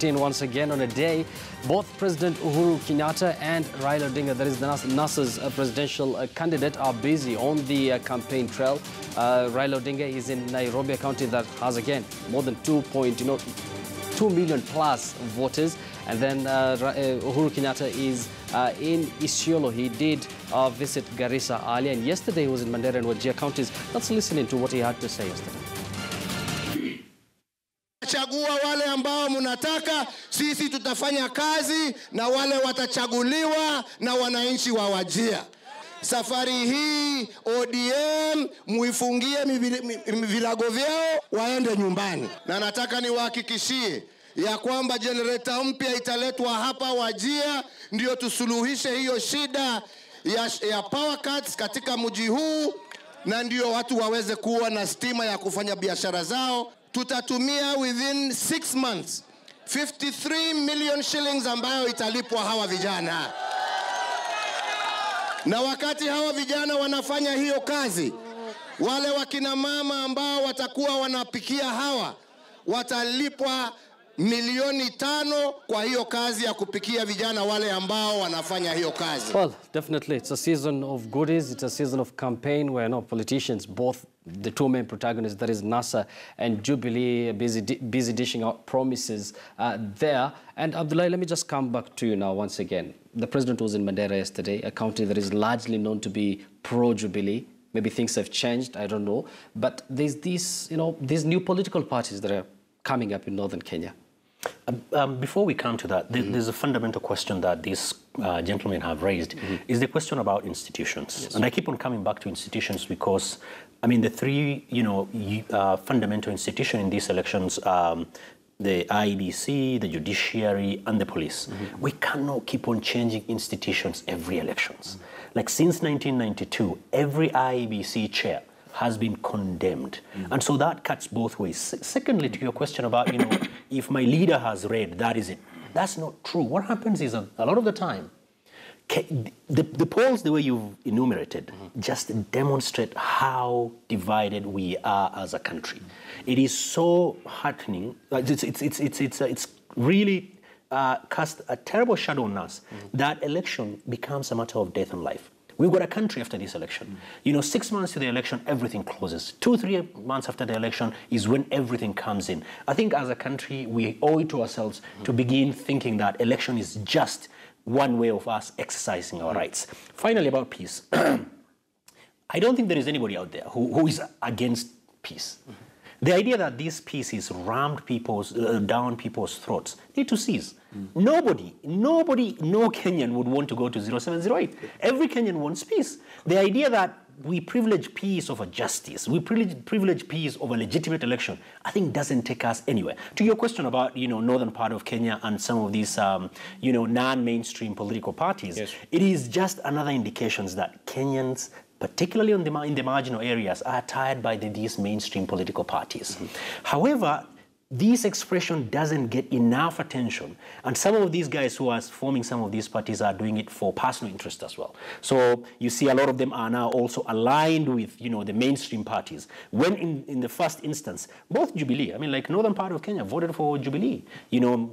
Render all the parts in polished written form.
once again on a day both President Uhuru Kenyatta and Raila Odinga, that is the NASA's presidential candidate, are busy on the campaign trail. Raila Odinga is in Nairobi, a county that has again more than 2 million plus voters, and then Uhuru Kenyatta is in Isiolo. He did visit Garissa earlier, and yesterday he was in Mandera and Wajir counties. Let's listen in to what he had to say yesterday. Chagua wale ambao mnataka, sisi tutafanya kazi na wale watachaguliwa na wananchi wa Wajir. Safari hii ODM muifungie vilago vyao waende nyumbani. Na nataka niwahakikishie ya kwamba generator mpya italetwa hapa Wajir, ndio tusuluhishe hiyo shida ya power cuts katika mji huu, na ndio watu waweze kuwa na stima ya kufanya biashara zao. Tutatumia within 6 months 53 million shillings ambayo italipwa hawa vijana. Na wakati hawa vijana wanafanya hiyo kazi, wale wakina mama ambao watakuwa wanapikia hawa watalipwa milioni 5 kwa hiyo kazi ya kupikia vijana wale ambao wanafanya hiyo kazi. Well, definitely it's a season of goodies. It's a season of campaign where politicians, both the two main protagonists, that is NASA and Jubilee, busy dishing out promises there. And Abdullah, let me just come back to you now once again. The president was in Mandera yesterday, a county that is largely known to be pro-Jubilee. Maybe things have changed, I don't know. But there's these, these new political parties that are coming up in northern Kenya. Before we come to that, there's a fundamental question that these gentlemen have raised, is the question about institutions. Yes. And I keep on coming back to institutions because, I mean, the three, fundamental institutions in these elections, the IEBC, the judiciary, and the police. We cannot keep on changing institutions every elections. Like since 1992, every IEBC chair has been condemned. And so that cuts both ways. Secondly, to your question about, if my leader has read, that is it. That's not true. What happens is a lot of the time, the polls, the way you've enumerated, just demonstrate how divided we are as a country. It is so heartening. It's really cast a terrible shadow on us. That election becomes a matter of death and life. We've got a country after this election. 6 months to the election, everything closes. 2-3 months after the election is when everything comes in. I think as a country, we owe it to ourselves to begin thinking that election is just one way of us exercising our rights. Finally, about peace. I don't think there is anybody out there who is against peace. The idea that this peace is rammed down people's throats need to cease. No Kenyan would want to go to 0708. Every Kenyan wants peace. The idea that we privilege peace over justice, we privilege peace over legitimate election, I think doesn't take us anywhere. To your question about, northern part of Kenya and some of these, non-mainstream political parties, yes. It is just another indications that Kenyans, particularly in the marginal areas, are tired by these mainstream political parties. However, this expression doesn't get enough attention, and some of these guys who are forming some of these parties are doing it for personal interest as well. So you see a lot of them are now also aligned with, the mainstream parties. When in the first instance, both Jubilee, I mean, like northern part of Kenya voted for Jubilee,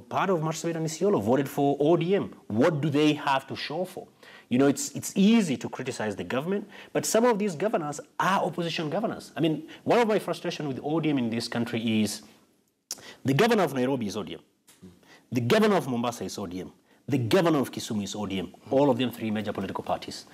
part of Marsabit and Isiolo voted for ODM. What do they have to show for? It's easy to criticize the government, but some of these governors are opposition governors. I mean, one of my frustrations with ODM in this country is the governor of Nairobi is ODM. The governor of Mombasa is ODM. The governor of Kisumu is ODM. All of them 3 major political parties.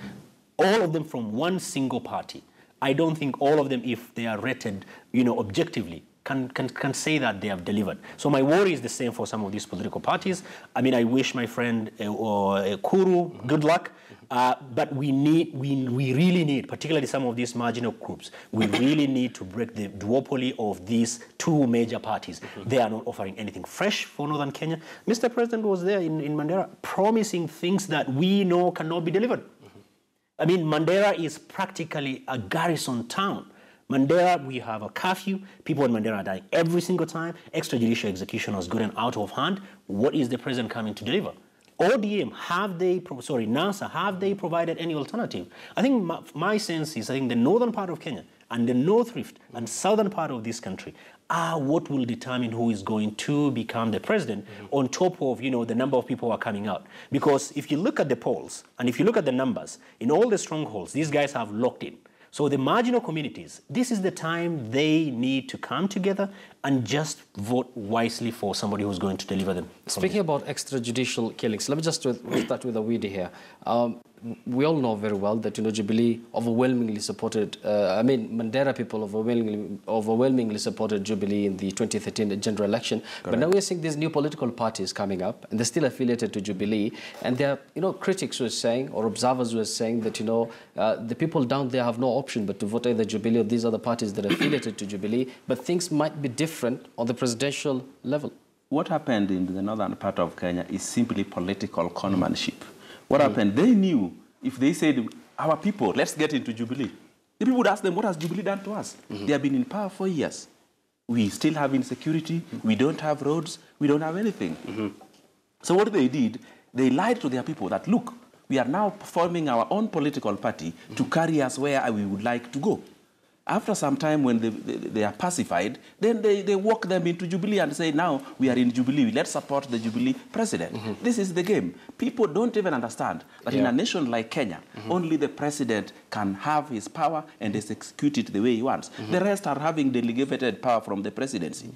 All of them from one single party. I don't think all of them, if they are rated, objectively, can say that they have delivered. So my worry is the same for some of these political parties. I mean, I wish my friend Kuru good luck, but we really need, particularly some of these marginal groups, we really need to break the duopoly of these 2 major parties. They are not offering anything fresh for northern Kenya. Mr. President was there in Mandera promising things that we know cannot be delivered. I mean, Mandera is practically a garrison town. Mandera, we have a curfew. People in Mandera are dying every single time. Extrajudicial execution has gotten out of hand. What is the president coming to deliver? ODM, NASA, have they provided any alternative? I think my sense is, I think the northern part of Kenya and the North Rift and southern part of this country are what will determine who is going to become the president, on top of, you know, the number of people who are coming out. Because if you look at the polls and if you look at the numbers, in all the strongholds, these guys have locked in. So the marginal communities, this is the time they need to come together and just vote wisely for somebody who's going to deliver them. Speaking about extrajudicial killings, let me just start with a weedy here. We all know very well that, you know, Jubilee overwhelmingly supported, Mandera people overwhelmingly supported Jubilee in the 2013 general election. Correct. But now we're seeing these new political parties coming up, and they're still affiliated to Jubilee. And there are, you know, critics who are saying, or observers who are saying that, you know, the people down there have no option but to vote either Jubilee or these other parties that are affiliated to Jubilee. But things might be different on the presidential level. What happened in the northern part of Kenya is simply political conmanship. What happened? They knew if they said, our people, let's get into Jubilee. The people would ask them, what has Jubilee done to us? They have been in power for years. We still have insecurity. We don't have roads. We don't have anything. So what they did, they lied to their people that, look, we are now forming our own political party to carry us where we would like to go. After some time, when they are pacified, then they walk them into Jubilee and say, now we are in Jubilee, let's support the Jubilee president. This is the game. People don't even understand that in a nation like Kenya, only the president can have his power and execute it the way he wants. The rest are having delegated power from the presidency.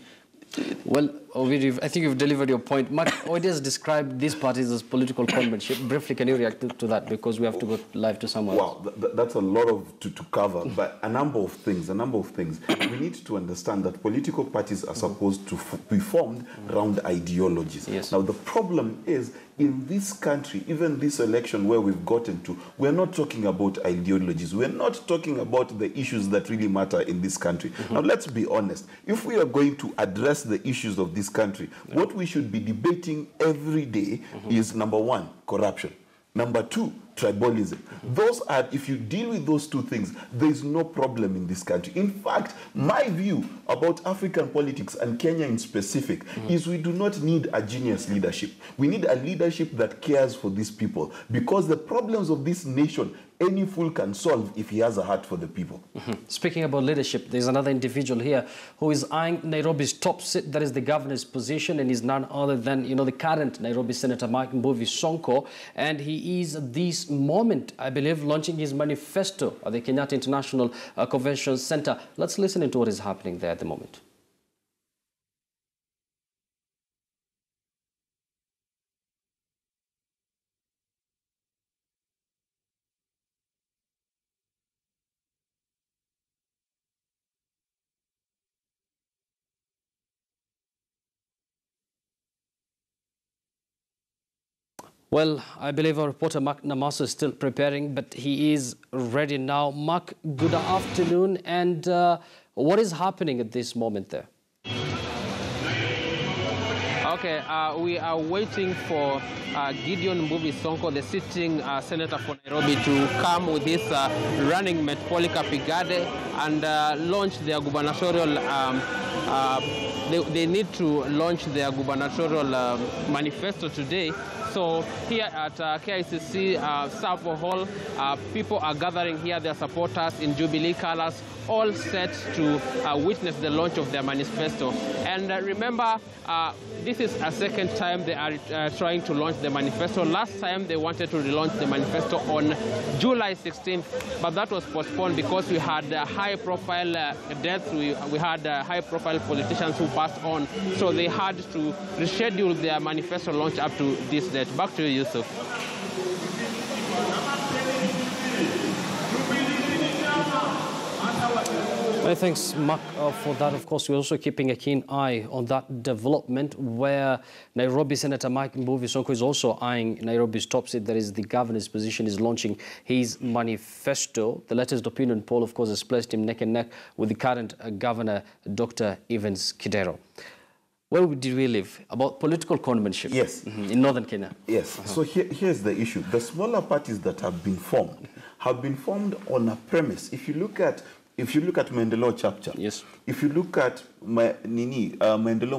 Well, Ovidio, I think you've delivered your point. Mark, Ovidio has described these parties as political conmanship. Briefly, can you react to that? Because we have to go live to someone else. Well, that's a lot to cover, but a number of things. We need to understand that political parties are supposed to be formed around ideologies. Yes. Now, the problem is, in this country, even this election where we've gotten to, we're not talking about ideologies. We're not talking about the issues that really matter in this country. Now, let's be honest. If we are going to address the issues of this country, what we should be debating every day is, number one, corruption. Number two, tribalism. Those are, if you deal with those two things, there is no problem in this country. In fact, my view about African politics and Kenya in specific is we do not need a genius leadership. We need a leadership that cares for these people, because the problems of this nation, any fool can solve if he has a heart for the people. Speaking about leadership, there's another individual here who is eyeing Nairobi's top seat, that is the governor's position, and is none other than, you know, the current Nairobi Senator Mike Mbuvi Sonko, and he is this moment, I believe, launching his manifesto at the Kenyatta International Convention Center. Let's listen into what is happening there at the moment. Well, I believe our reporter Mark Namaso is still preparing, but he is ready now. Mark, good afternoon. And what is happening at this moment there? Okay, we are waiting for Gideon Mbuvi Sonko, the sitting senator for Nairobi, to come with his running mate Polycarp Igade and launch their gubernatorial. They need to launch their gubernatorial manifesto today. So here at KICC Savo Hall, people are gathering here, their supporters in Jubilee colors, all set to witness the launch of their manifesto. And remember, this is a second time they are trying to launch the manifesto. Last time they wanted to relaunch the manifesto on July 16th, but that was postponed because we had high-profile deaths. We had high-profile politicians who passed on, so they had to reschedule their manifesto launch up to this date. Back to you, Yusuf. Many thanks, Mark, for that. Of course, we're also keeping a keen eye on that development where Nairobi Senator Mike Mbuvi Sonko is also eyeing Nairobi's top seat, that is the governor's position, is launching his manifesto. The latest opinion poll, of course, has placed him neck and neck with the current governor, Dr. Evans Kidero. Where did we live? About political conmanship. Yes. In northern Kenya. Yes. So here's the issue. The smaller parties that have been formed on a premise. If you look at if you look at Maendeleo Chapter, yes. If you look at Maendeleo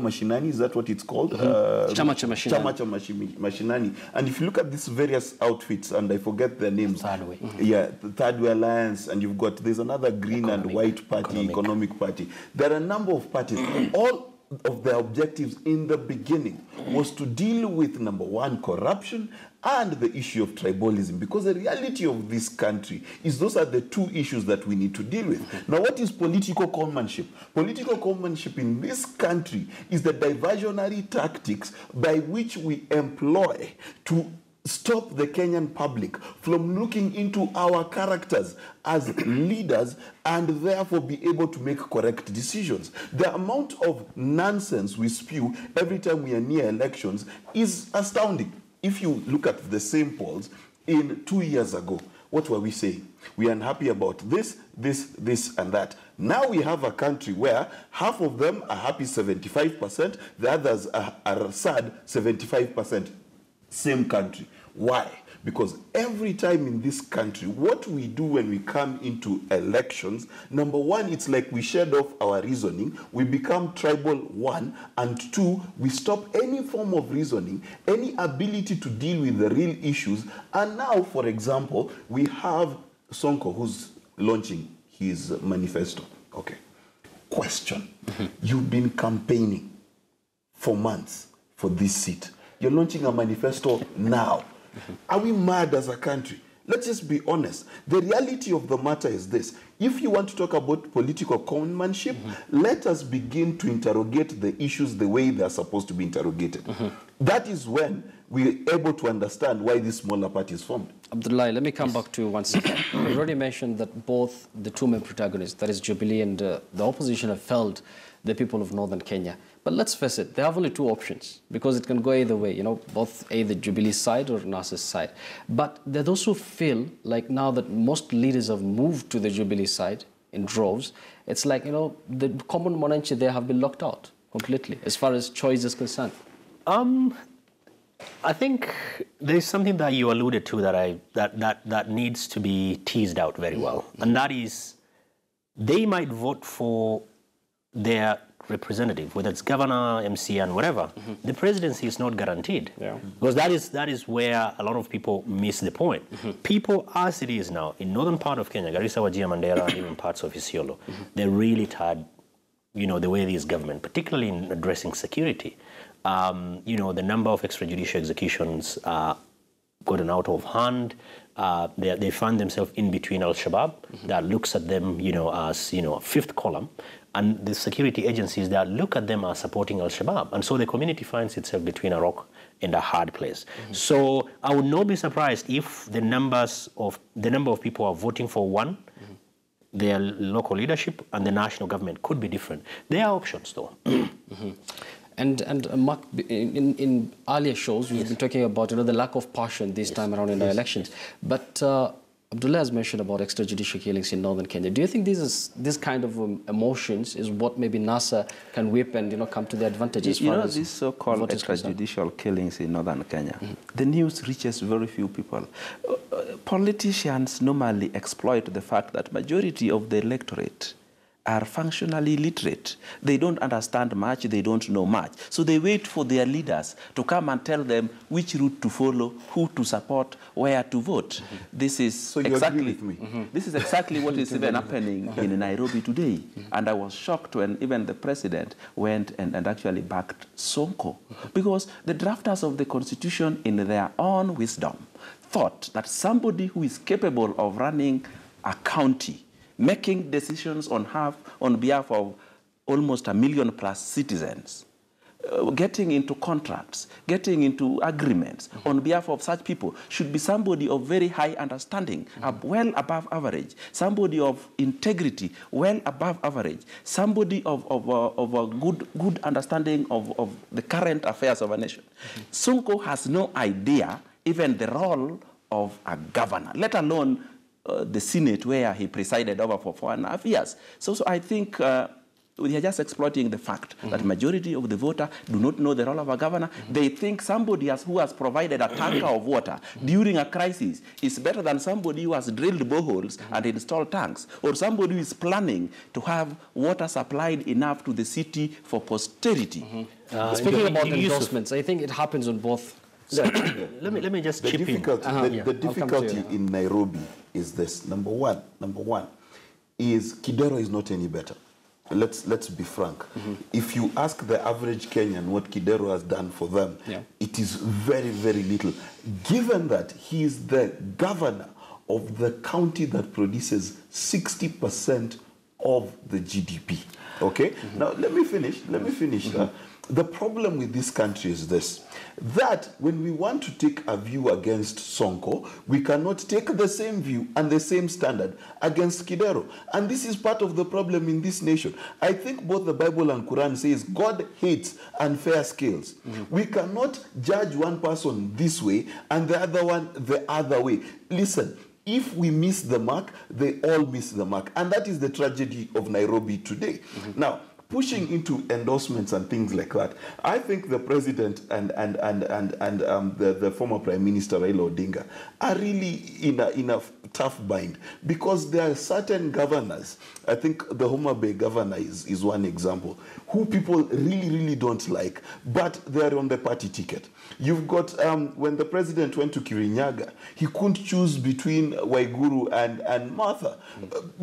Mashinani, is that what it's called? Chama cha Mashinani. Chama cha Mashinani. And if you look at these various outfits, and I forget their names. Third Way. Yeah, the Third Way Alliance, and you've got, there's another green and white party, economic party. There are a number of parties. All of their objectives in the beginning was to deal with, number one, corruption and the issue of tribalism, because the reality of this country is those are the two issues that we need to deal with. Now, what is political conmanship? Political conmanship in this country is the diversionary tactics by which we employ to stop the Kenyan public from looking into our characters as leaders and therefore be able to make correct decisions. The amount of nonsense we spew every time we are near elections is astounding. If you look at the same polls in 2 years ago, what were we saying? We are unhappy about this, and that. Now we have a country where half of them are happy 75%, the others are sad 75%. Same country. Why? Because every time in this country, what we do when we come into elections, number one, it's like we shed off our reasoning, we become tribal, one, and two, we stop any form of reasoning, any ability to deal with the real issues. And now, for example, we have Sonko who's launching his manifesto. Okay. Question. You've been campaigning for months for this seat. You're launching a manifesto now. Are we mad as a country? Let's just be honest. The reality of the matter is this. If you want to talk about political conmanship, let us begin to interrogate the issues the way they are supposed to be interrogated. That is when we're able to understand why this smaller party is formed. Abdullah, let me come back to you once again. You already mentioned that both the two main protagonists, that is Jubilee and the opposition, have failed the people of northern Kenya. But let's face it, they have only two options because it can go either way, you know, both either Jubilee side or NASA's side. But there are those who feel like now that most leaders have moved to the Jubilee side in droves, it's like, you know, the common monarchy there have been locked out completely as far as choice is concerned. I think there is something that you alluded to that needs to be teased out very well, and that is they might vote for their representative, whether it's governor, MC, and whatever. The presidency is not guaranteed, because that is where a lot of people miss the point. People, as it is now in northern part of Kenya, Garissa, Wajir, Mandera, and even parts of Isiolo, they're really tired, you know, the way this government, particularly in addressing security. You know, the number of extrajudicial executions gotten out of hand. They find themselves in between Al-Shabaab that looks at them, you know, as, you know, a fifth column, and the security agencies that look at them as supporting Al-Shabaab. And so the community finds itself between a rock and a hard place. So I would not be surprised if the number of people who are voting for one, their local leadership, and the national government could be different. There are options, though. And Mark, in earlier shows, we've been talking about, you know, the lack of passion this time around in the elections. But Abdullah has mentioned about extrajudicial killings in northern Kenya. Do you think this kind of emotions is what maybe NASA can whip and, you know, come to their advantage as far as these so-called extrajudicial killings in northern Kenya, the news reaches very few people. Politicians normally exploit the fact that majority of the electorate are functionally literate. They don't understand much, they don't know much. So they wait for their leaders to come and tell them which route to follow, who to support, where to vote. This is so you agree with me? This is exactly what is even happening in Nairobi today. And I was shocked when even the president went and actually backed Sonko. Because the drafters of the Constitution, in their own wisdom, thought that somebody who is capable of running a county, making decisions on behalf of almost 1 million plus citizens, getting into contracts, getting into agreements on behalf of such people should be somebody of very high understanding, well above average, somebody of integrity, well above average, somebody of a good understanding of the current affairs of a nation. Sonko has no idea even the role of a governor, let alone the Senate, where he presided over for 4.5 years. So I think They are just exploiting the fact that majority of the voter do not know the role of a governor. They think somebody who has provided a tanker of water during a crisis is better than somebody who has drilled boreholes and installed tanks, or somebody who is planning to have water supplied enough to the city for posterity. Speaking about endorsements, I think it happens on both. Let me just chip in. The difficulty in Nairobi is this. Number one is Kidero is not any better. Let's be frank. If you ask the average Kenyan what Kidero has done for them, it is very, very little. Given that he is the governor of the county that produces 60% of the GDP. Okay? Now, let me finish. The problem with this country is this, that when we want to take a view against Sonko, we cannot take the same view and the same standard against Kidero. And this is part of the problem in this nation. I think both the Bible and Quran says God hates unfair scales. We cannot judge one person this way and the other one the other way. Listen, if we miss the mark, they all miss the mark. And that is the tragedy of Nairobi today. Now, pushing into endorsements and things like that, I think the president and the former prime minister Raila Odinga are really in a tough bind, because there are certain governors. I think the Homa Bay governor is one example, who people really don't like, but they are on the party ticket. You've got when the president went to Kirinyaga, he couldn't choose between Waiguru and Martha,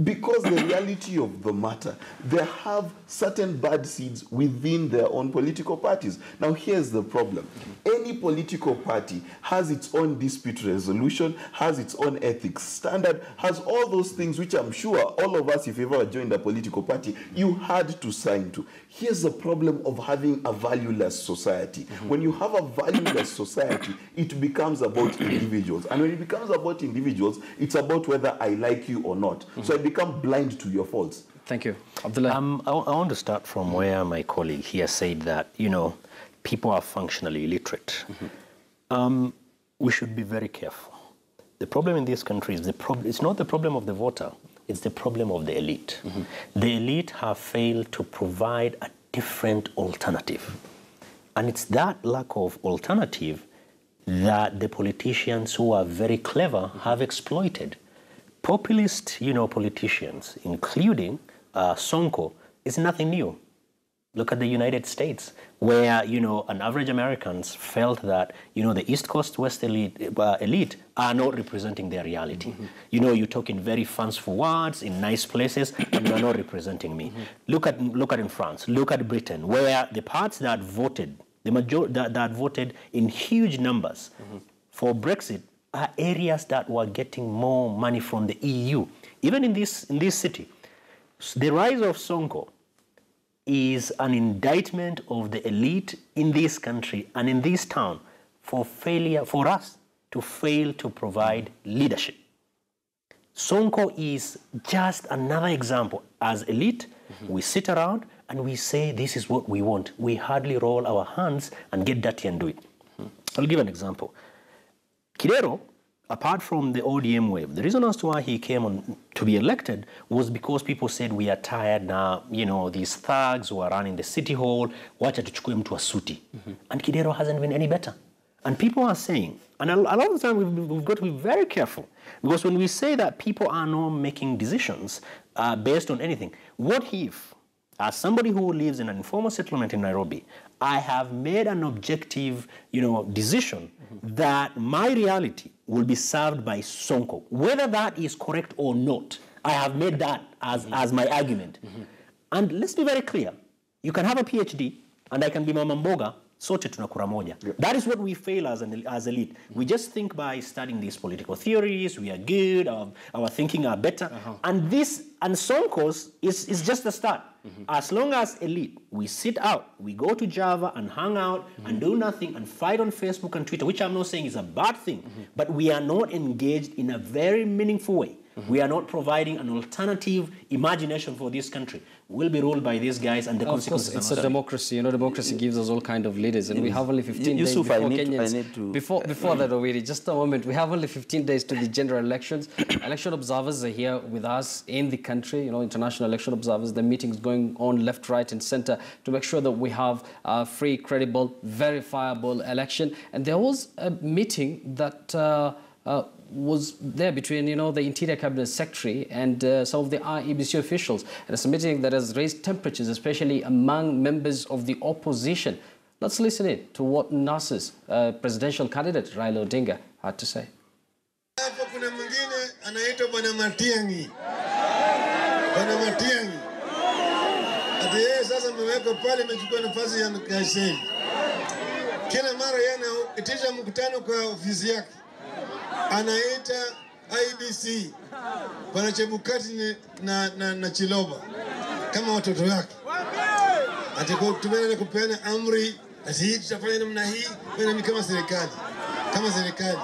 because the reality of the matter, they have certain bad seeds within their own political parties. Now, here's the problem. Any political party has its own dispute resolution, has its own ethics standard, has all those things which I'm sure all of us, if you ever joined a political party, you had to sign to. Here's the problem of having a valueless society. When you have a valueless society, it becomes about individuals. And when it becomes about individuals, it's about whether I like you or not. So I become blind to your faults. Thank you. Abdullah. I want to start from where my colleague here said that, people are functionally illiterate. We should be very careful. The problem in this country is it's not the problem of the voter, it's the problem of the elite. The elite have failed to provide a different alternative. And it's that lack of alternative that the politicians who are very clever have exploited. Populist, politicians, including Sonko, is nothing new. Look at the United States, where, an average Americans felt that, the East Coast West elite are not representing their reality. You're talking very fanciful words in nice places, and you're not representing me. Look at in France, look at Britain, where the parts that voted, that voted in huge numbers for Brexit are areas that were getting more money from the EU. Even in this city, the rise of Sonko is an indictment of the elite in this country and in this town for us to fail to provide leadership. Sonko is just another example. As elite, we sit around and we say, this is what we want. We hardly roll our hands and get dirty and do it. I'll give an example. Kidero, apart from the ODM wave, the reason as to why he came on to be elected was because people said, we are tired now, these thugs who are running the city hall, wacha tuchukue mtu wa suti. And Kidero hasn't been any better. And people are saying, and a lot of the time we've got to be very careful, because when we say that people are not making decisions based on anything, what if, as somebody who lives in an informal settlement in Nairobi, I have made an objective, decision that my reality will be served by Sonko, whether that is correct or not. I have made that as my argument. And let's be very clear. You can have a PhD, and I can be Mama Mboga, sote tunakura moja. That is what we fail as elite. We just think by studying these political theories, we are good, our thinking are better. And Sonko's is just the start. As long as elite, we sit out, we go to Java and hang out and do nothing and fight on Facebook and Twitter, which I'm not saying is a bad thing, but we are not engaged in a very meaningful way. We are not providing an alternative imagination for this country. We'll be ruled by these guys, and the consequences. Of course, it's a democracy. You know, democracy gives us all kind of leaders, and we have only 15 days before Kenyans. Before that, already, just a moment. We have only 15 days to the general elections. Election observers are here with us in the country. You know, international election observers. The meetings going on left, right, and centre to make sure that we have a free, credible, verifiable election. And there was a meeting that was there between, you know, the Interior Cabinet Secretary and some of the IEBC officials. And it's a meeting that has raised temperatures, especially among members of the opposition. Let's listen in to what NASA's presidential candidate Raila Odinga had to say. Hapo kuna mwingine anaitwa Bwana Matiang'i. Bwana Matiang'i. Ati yeye sasa amewekwa pale, amechukua nafasi ya Kaseni. Kila mara yeye anaitisha mkutano kwa ofisi yake. Anaita IBC Bwana Chebukati na Chiloba kama watoto wake. Atakuwa tumeenda kupeana amri, ati hii tutafanya namna hii, ni kama serikali. Kama serikali.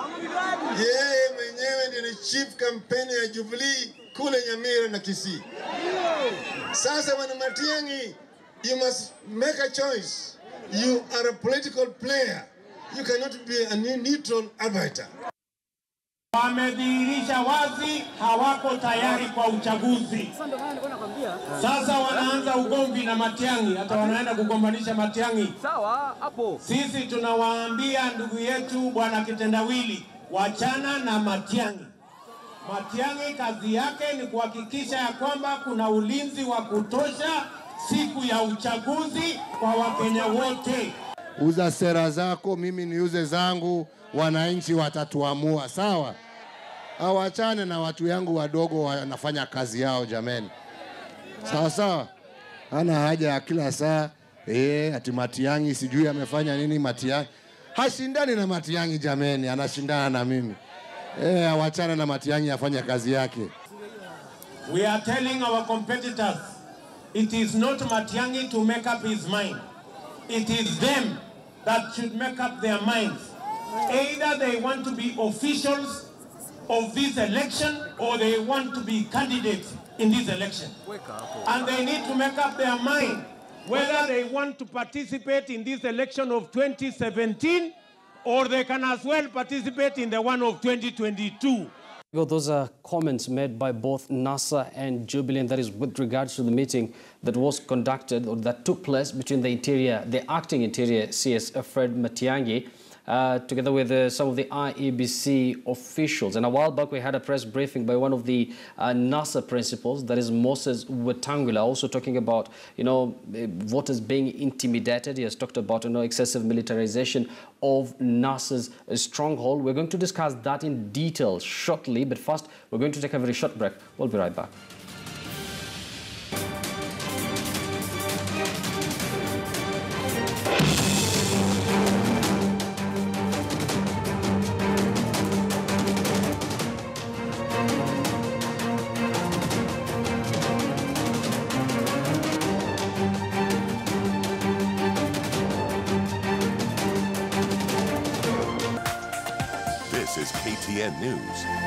Yeye mwenyewe ndiye ni chief campaign ya Jubilee kule Nyamira na Kisii. Sasa Bwana Matiang'i, you must make a choice. You are a political player. You cannot be a neutral arbiter. Wamedhihirisha wazi hawako tayari kwa uchaguzi. Sasa wanaanza ugomvi na Matiang'i, hata wanaenda kugombanisha Matiang'i. Sawa hapo. Sisi tunawaambia ndugu yetu Bwana Kitendawili, wachana na Matiang'i. Matiang'i kazi yake ni kuhakikisha ya kwamba kuna ulinzi wa kutosha siku ya uchaguzi kwa Wakenya wote. Uza sera zako, mimi niuze zangu, wananchi watatuamua, sawa? Awachane na watu yangu wadogo wanafanya kazi yao jameni. Sawa sawa? Hana haja ya kila saa ati Matiang'i sijui amefanya nini Matiang'i. Hashindani na Matiang'i jameni, anashindana na mimi. Awachane na Matiang'i afanye kazi yake. We are telling our competitors, it is not Matiang'i to make up his mind. It is them that should make up their minds. Either they want to be officials of this election or they want to be candidates in this election. And they need to make up their mind whether they want to participate in this election of 2017 or they can as well participate in the one of 2022. Well, those are comments made by both NASA and Jubilee, and that is with regards to the meeting that was conducted or that took place between the acting Interior CS Fred Matiang'i, together with some of the IEBC officials. And a while back, we had a press briefing by one of the NASA principals, that is Moses Wetangula, also talking about, you know, voters being intimidated. He has talked about, you know, excessive militarization of NASA's stronghold. We're going to discuss that in detail shortly, but first, we're going to take a very short break. We'll be right back. This is KTN News.